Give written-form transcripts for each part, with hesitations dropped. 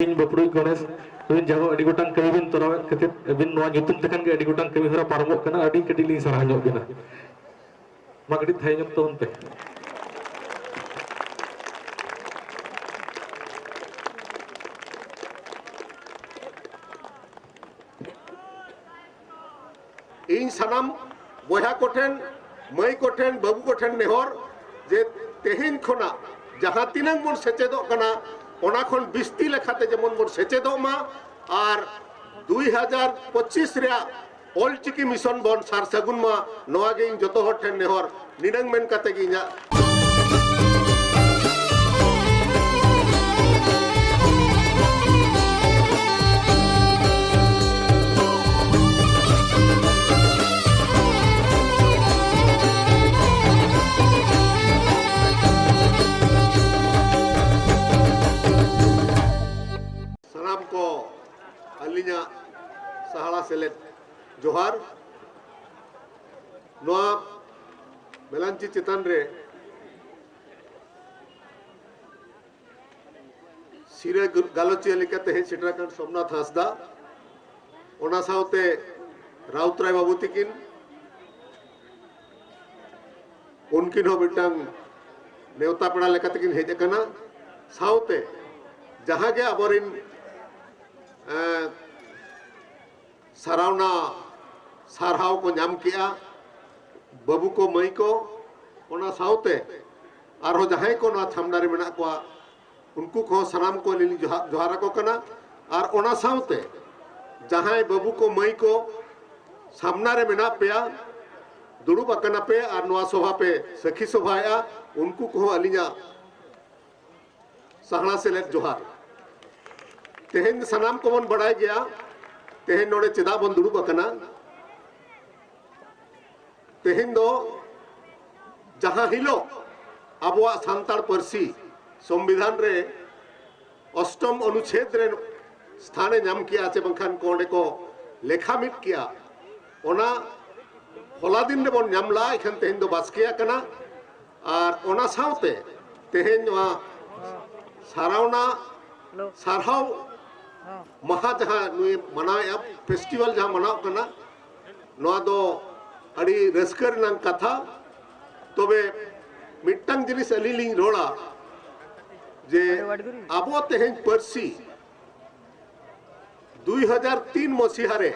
इन बपड़ुई गणेश इन जहाँ अड़ी गोटांग कमी बिन तोरावे कते बिन नोआ nyutum tekan ge अड़ी गोटांग कमी हरा पारमोग कना अड़ी कटी लिंग सारा nyok बिना मा कटी थाई nyok तोन पे इन सनाम बया कोठेन मई कोठेन बाबू कोठेन नेहर जे तेहिन खोना जहाँ तीनंग बन सेचेदो कना ओना खन बिस्ती लेखाते जेमन बन सेचेदो मा और 2025 रे ऑल चिकी मिशन बन सार सगुन मा नोआ गे इन जतो हर ठेन नेहर निनंग मेन काते गे इना सहाड़ा सेलेद जोहार नोआ मेलांची चितान रे सिरे गालोची लेकाते हे सिटराकन सोमनाथ हासदा ओना साउते राउतराय बाबू तिकिन उनकिन हो मिटांग नेवता पेड़ा लेकाते किन हेज कना साउते जहां के अबरिन सरावना सारहाव को नाम किया बाबू को मई को ओना साउते आरो जहां को ना छामना रे मेना को उनको को सनाम को लिली जोहारा को कना और ओना साउते जहां बाबू को मई को सामना रे मेना पेया दुड़ुब अकना पे और नवा सभा पे सखी सभाया उनको को अलिया सहाड़ा सेलेद जोहार तेहेन सनाम को मन बढ़ाई गया तेहेन नोड़े चेदा बन दुड़ुब अकना तेहेन दो जहां हिलो अबवा सांताल परसी संविधान रे अष्टम अनुच्छेद रे स्थाने नाम किया चे बंखान को ओंडे को लेखा मिट किया ओना होला दिन रे बन नामला इखन तेहेन दो बासकिया कना और ओना साउते तेहेन वा सारावना सारहाव महा जहाँ नुए मनाया फेस्टिवल जहाँ मनाव कना नोआ दो अड़ी रस्कर नंग कथा तोबे मिट्टंग जिनिस अलीलिंग रोड़ा जे आबो तेहेन परसी 2003 मसीहा रे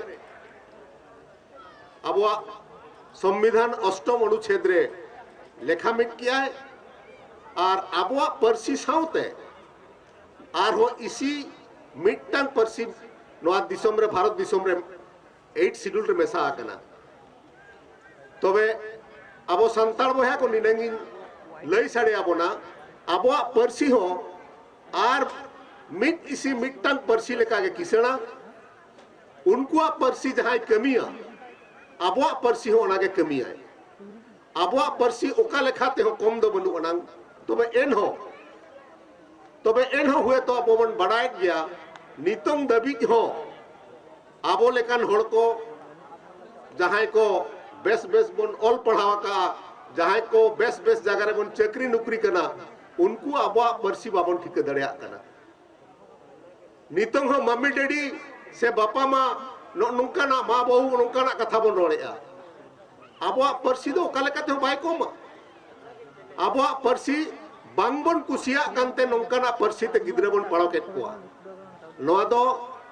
आबो संविधान अष्टम अनुच्छेद रे लेखा मिट किया है और आबो परसी साउते और हो इसी मिट्टंग परसी नोआ दिसम रे भारत दिसम रे 8 शेड्यूल रे मेसा आकना तबे अबो संताल बहा को निनंगी लई साड़े आबोना अबो परसी हो आर मिट इसी मिट्टंग परसी लेका के किसना उनको परसी जहां कमिया अबो परसी हो ओना के कमिया अबो परसी ओका लेखाते हो कम दो बनु अनंग तबे एन हो तबे एन हो हुए तो अबो मन बढ़ाए गया नितंग दबी हो आबो लेकान होड़ को जहां को बेस बेस बन ऑल पढ़ावा का जहां को बेस बेस जगह रे बन चक्री नौकरी करना उनको आबो परसी बाबन ठीक दड़िया करना नितंग हो मम्मी डैडी से बापा मा नुका ना मा बहु नुका ना कथा बन रोड़ेया आबो परसी दो काले कते हो बाय को मा आबो परसी बांगबन कुसिया कांते नौका ना परसी ते गिद्रे बन पढ़ाव केट कोआ नोआ दो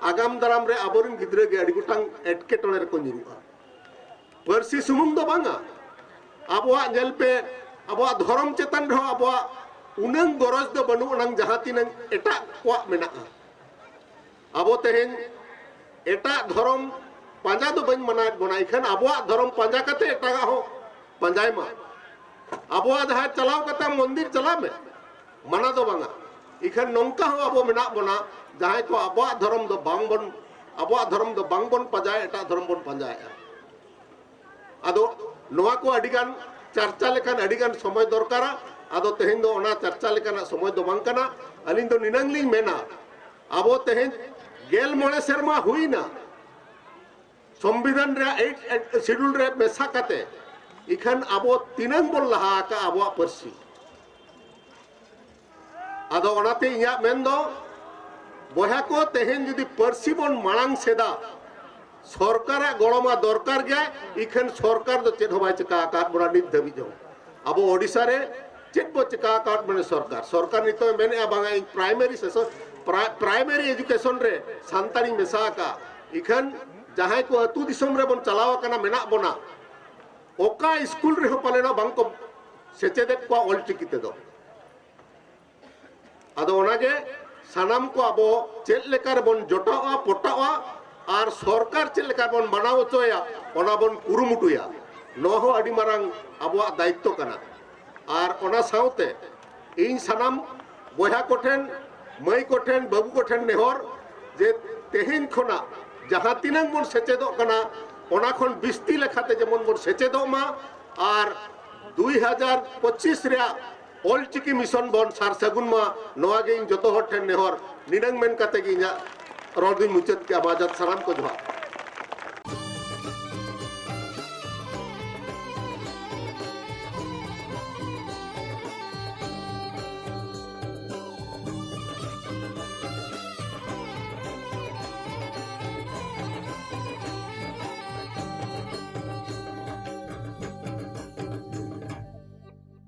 आगाम दाराम रे आबोरिन गिद्रे गे अड़ी गुटांग एटके टोले रे को निरुआ परसी सुमुंग दो बांगा आबोआ जेल पे आबोआ धर्म चेतन रे आबोआ उनंग गरज दो बनु उनंग जहां तिनंग एटा कोआ मेना आबो तेहेन एटा धर्म पांजा दो बन मना बनाई खन आबोआ धर्म पांजा कते एटा हो पांजाय मा आबोआ जहां चलाव कते मंदिर चला में मना दो बांगा इखन नौका हो आबो मेना बना जहां को आबो धर्म दो बांगबन आबो धर्म दो बांगबन पाजाय एटा धर्म बन पांजाय आदो नोआ को अडिगान चर्चा लेकान अडिगान समय दरकारा आदो तेहेन दो ओना चर्चा लेकान समय दो बांग कना अलिन दो निनंगली मेना आबो तेहेन गेल मोणे शर्मा हुईना संविधान रे 8 शेड्यूल रे मेसा कते इखन आबो तीनंग बोल लहा का आबो परसी आदो ओनाते इया मेन दो बया को तेहेन जुदी परसी बन मांग सेदा सरकार गड़मा दरकार गया इखन सरकार दो चेत हबाय चिका का बड़ा नित धबी जो अब ओडिशा रे चेत बो चिका का माने सरकार सरकार नितो मेने बांगा प्राइमरी सेशन प्राइमरी एजुकेशन रे सांतानी मेसा का इखन जहां को अतु दिसम रे बन चलाव कना मेना बना ओका स्कूल रे पालेना बांग को सेचेदे को ऑलचिकी ते दो आदो ओनागे सानाम को अब चेत लेकार बन जोटावा पोटावा और सरकार चेत लेकार बन बनाव चोया ओना बन कुरुमुटुया नो हो अडी मारांग अबवा दायित्व कना और ओना साउते इन सानाम बया कोठेन मई कोठेन बाबू कोठेन नेहर जे तेहिन खोना जहां तिनांग बन सेचेदो कना ओना खन बिस्ती लेखाते जेमन बन सेचेदो मा और 2025 रे ऑलचिकी मिशन बन सार सगुन मा नोआगे इन जतो हर ठेन नेहर निनंग मेन काते गिना रोड दिन मुचत के आवाजत सलाम को जोहार।